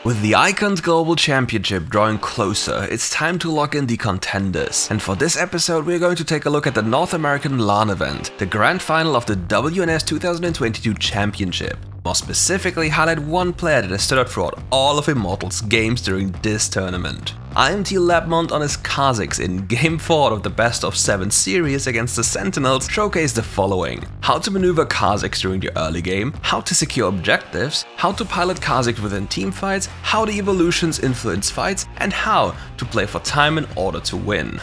With the Icons Global Championship drawing closer, it's time to lock in the contenders. And for this episode, we're going to take a look at the North American LAN event, the grand final of the WNS 2022 Championship. More specifically, highlight one player that has stood out throughout all of Immortal's games during this tournament. IMT Lebmont on his Kha'Zix in Game 4 of the best of 7 series against the Sentinels showcased the following: how to maneuver Kha'Zix during the early game, how to secure objectives, how to pilot Kha'Zix within teamfights, how the evolutions influence fights, and how to play for time in order to win.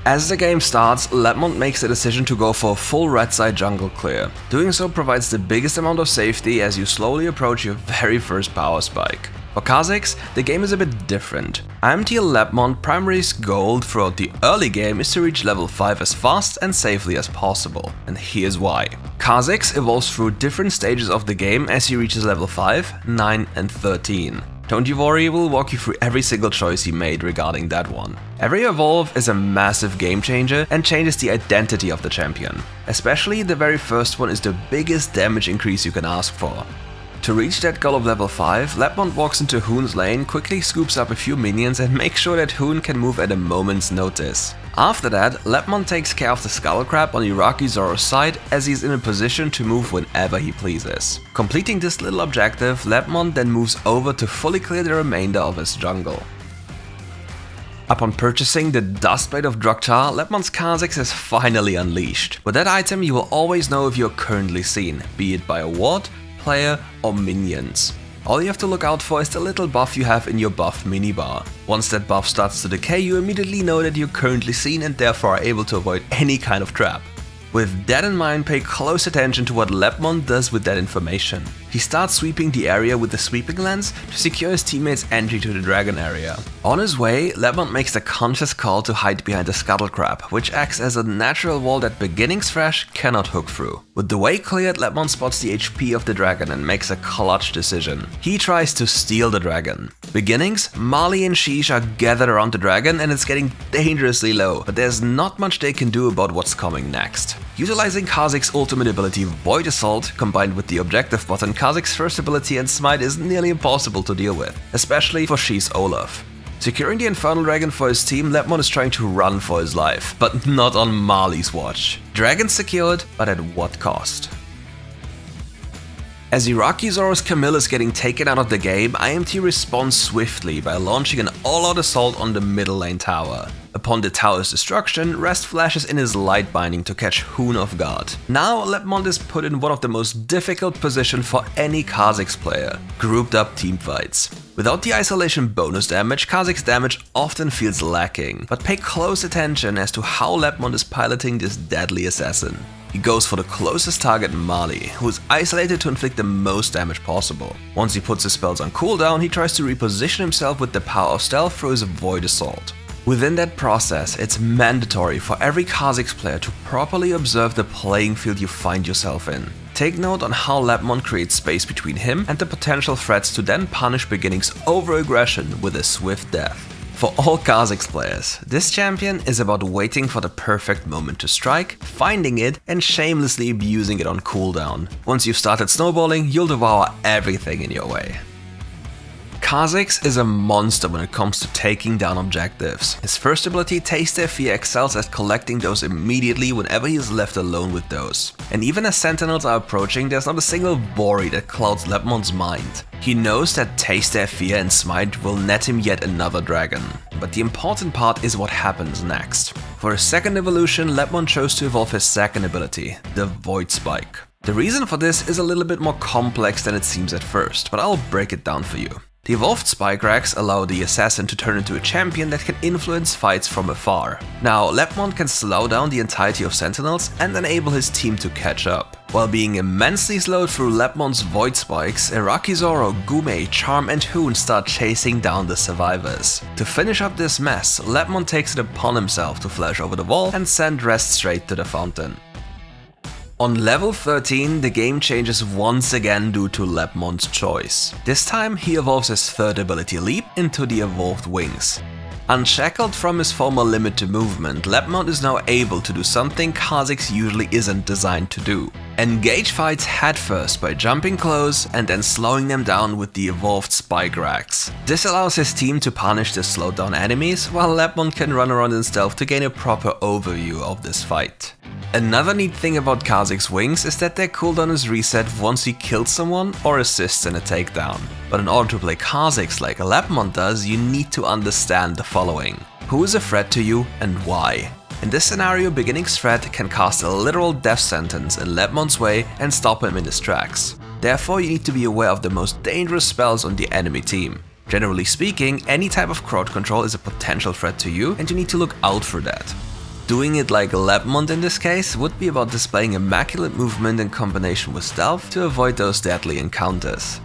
As the game starts, Lebmont makes the decision to go for a full red side jungle clear. Doing so provides the biggest amount of safety as you slowly approach your very first power spike. For Kha'Zix, the game is a bit different. IMT Lebmont primary's goal throughout the early game is to reach level 5 as fast and safely as possible, and here's why. Kha'Zix evolves through different stages of the game as he reaches level 5, 9 and 13. Don't you worry, we'll walk you through every single choice he made regarding that one. Every evolve is a massive game changer and changes the identity of the champion. Especially the very first one is the biggest damage increase you can ask for. To reach that goal of level 5, Lebmont walks into Hoon's lane, quickly scoops up a few minions and makes sure that Hoon can move at a moment's notice. After that, Lebmont takes care of the Skull Crab on Iraqi Zoro's side as he's in a position to move whenever he pleases. Completing this little objective, Lebmont then moves over to fully clear the remainder of his jungle. Upon purchasing the Dustblade of Druktar, Lebmont's Kha'Zix is finally unleashed. With that item you will always know if you're currently seen, be it by a ward, player or minions. All you have to look out for is the little buff you have in your buff minibar. Once that buff starts to decay, you immediately know that you're currently seen and therefore are able to avoid any kind of trap. With that in mind, pay close attention to what Lebmont does with that information. He starts sweeping the area with the sweeping lens to secure his teammates' entry to the dragon area. On his way, Lebmont makes the conscious call to hide behind the Scuttle Crab, which acts as a natural wall that Beginnings Thresh cannot hook through. With the way cleared, Lebmont spots the HP of the dragon and makes a clutch decision. He tries to steal the dragon. Beginnings, Marley and Sheesh are gathered around the dragon and it's getting dangerously low, but there's not much they can do about what's coming next. Utilizing Kha'Zix's ultimate ability Void Assault combined with the objective button, Kha'Zix's first ability and smite is nearly impossible to deal with, especially for Shee's Olaf. Securing the Infernal Dragon for his team, Lebmont is trying to run for his life, but not on Marley's watch. Dragon secured, but at what cost? As Iraqi Zoro's Camille is getting taken out of the game, IMT responds swiftly by launching an all-out assault on the middle lane tower. Upon the tower's destruction, Rest flashes in his light binding to catch Hoon off guard. Now Lebmont is put in one of the most difficult positions for any Kha'Zix player: grouped up teamfights. Without the isolation bonus damage, Kha'Zix's damage often feels lacking, but pay close attention as to how Lebmont is piloting this deadly assassin. He goes for the closest target, Marley, who is isolated to inflict the most damage possible. Once he puts his spells on cooldown, he tries to reposition himself with the power of stealth through his Void Assault. Within that process, it's mandatory for every Kha'Zix player to properly observe the playing field you find yourself in. Take note on how Lebmont creates space between him and the potential threats to then punish Beginnings' over-aggression with a swift death. For all Kha'Zix players, this champion is about waiting for the perfect moment to strike, finding it and shamelessly abusing it on cooldown. Once you've started snowballing, you'll devour everything in your way. Kha'Zix is a monster when it comes to taking down objectives. His first ability, Taste Their Fear, excels at collecting those immediately whenever he is left alone with those. And even as Sentinels are approaching, there's not a single worry that clouds Lebmont's mind. He knows that Taste Their Fear and Smite will net him yet another dragon. But the important part is what happens next. For his second evolution, Lebmont chose to evolve his second ability, the Void Spike. The reason for this is a little bit more complex than it seems at first, but I'll break it down for you. The evolved spike racks allow the assassin to turn into a champion that can influence fights from afar. Now, Lebmont can slow down the entirety of Sentinels and enable his team to catch up. While being immensely slowed through Lebmont's Void Spikes, Iraqi Zoro, Gume, Charm and Hoon start chasing down the survivors. To finish up this mess, Lebmont takes it upon himself to flash over the wall and send Rest straight to the fountain. On level 13, the game changes once again due to Lebmont's choice. This time, he evolves his third ability Leap into the evolved Wings. Unshackled from his former limit to movement, Lebmont is now able to do something Kha'Zix usually isn't designed to do. Engage fights headfirst by jumping close and then slowing them down with the evolved spike racks. This allows his team to punish the slowed down enemies, while Lebmont can run around in stealth to gain a proper overview of this fight. Another neat thing about Kha'Zix wings is that their cooldown is reset once he kills someone or assists in a takedown. But in order to play Kha'Zix like Lebmont does, you need to understand the following. Who is a threat to you and why? In this scenario, beginning's threat can cast a literal death sentence in Lebmont's way and stop him in his tracks. Therefore, you need to be aware of the most dangerous spells on the enemy team. Generally speaking, any type of crowd control is a potential threat to you and you need to look out for that. Doing it like Lebmont in this case would be about displaying immaculate movement in combination with stealth to avoid those deadly encounters.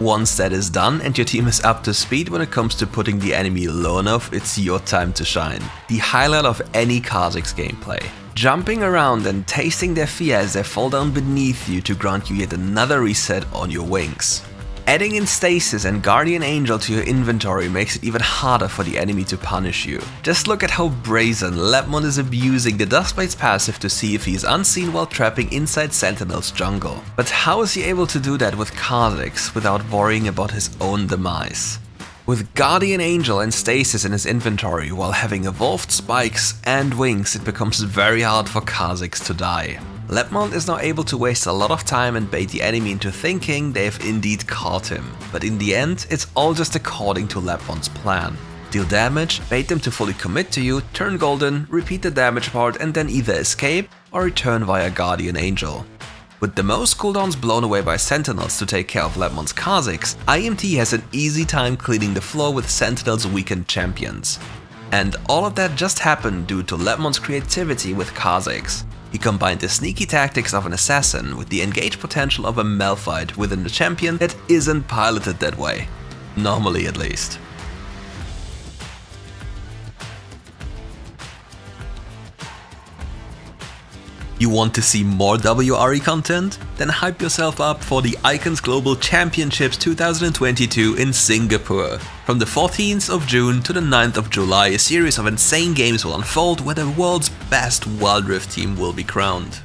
Once that is done and your team is up to speed when it comes to putting the enemy low enough, it's your time to shine. The highlight of any Kha'Zix gameplay. Jumping around and tasting their fear as they fall down beneath you to grant you yet another reset on your wings. Adding in Stasis and Guardian Angel to your inventory makes it even harder for the enemy to punish you. Just look at how brazen Lebmont is abusing the Dustblade's passive to see if he is unseen while trapping inside Sentinel's jungle. But how is he able to do that with Kha'Zix without worrying about his own demise? With Guardian Angel and Stasis in his inventory while having evolved spikes and wings, it becomes very hard for Kha'Zix to die. Lebmont is now able to waste a lot of time and bait the enemy into thinking they have indeed caught him, but in the end it's all just according to Lebmont's plan. Deal damage, bait them to fully commit to you, turn golden, repeat the damage part and then either escape or return via Guardian Angel. With the most cooldowns blown away by Sentinels to take care of Lebmont's Kha'Zix, IMT has an easy time cleaning the floor with Sentinel's weakened champions. And all of that just happened due to Lebmont's creativity with Kha'Zix. He combined the sneaky tactics of an assassin with the engage potential of a Malphite within the champion that isn't piloted that way. Normally at least. You want to see more WRE content? Then hype yourself up for the Icons Global Championships 2022 in Singapore. From the 14th of June to the 9th of July, a series of insane games will unfold where the world's best Wild Rift team will be crowned.